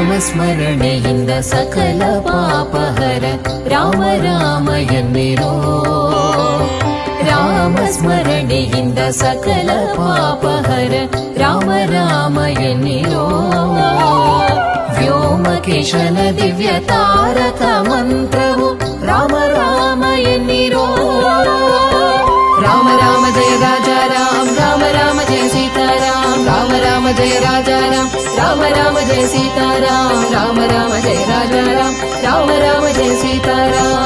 ರಾಮಸ್ಮರಣೆಯಿಂದ ಸಕಲ ಪಾಪಹರ ರಾಮ ರಾಮ ಎನ್ನಿರೋ ರಾಮಸ್ಮರಣೆಯಿಂದ ಸಕಲ ಪಾಪಹರ ರಾಮ ರಾಮ ಎನ್ನಿರೋ ವ್ಯೋಮಕೇಶನ ದಿವ್ಯ ತಾರಕ ಮಂತ್ರವು ರಾಮ ರಾಮ ಎನ್ನಿರೋ ರಾಮ ರಾಮ ಜಯ ರಾಜಾ ರಾಮ ರಾಮ ರಾಮ ಜಯ ಸೀತಾರಾಮ ರಾಮ ರಾಮ ಜಯ ರಾಜಾ ರಾಮ ರಾಮ ರಾಮ ಜಯ ಸೀತಾರಾಮ ರಾಮ ರಾಮ ಜಯ ರಾಜಾ ರಾಮ ರಾಮ ರಾಮ ಜಯ ಸೀತಾರಾಮ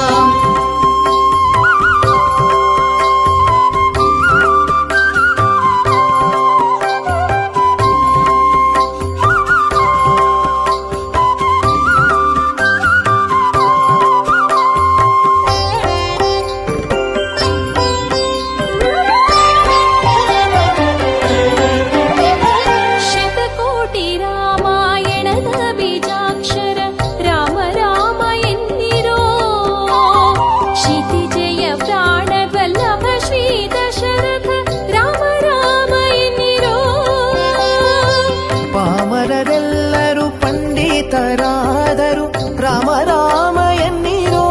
ರಾಮ ರಾಮ ಎನ್ನಿರೋ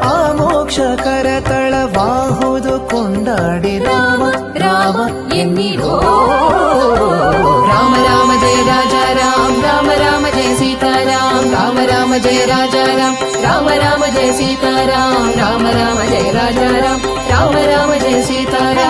ಆ ಮೋಕ್ಷ ಕರತಳವಾಹುದು ಕೊಂಡಾಡಿ ರಾಮ ರಾಮ ಎನ್ನಿರೋ ರಾಮ ರಾಮ ಜಯ ರಾಜಾ ರಾಮ ರಾಮ ರಾಮ ಜಯ ಸೀತಾರಾಮ ರಾಮ ರಾಮ ಜಯ ರಾಜಾ ರಾಮ ರಾಮ ರಾಮ ಜಯ ಸೀತಾರಾಮ ರಾಮ ರಾಮ ಜಯ ರಾಜಾ ರಾಮ ರಾಮ ರಾಮ ಜಯ ಸೀತಾರಾಮ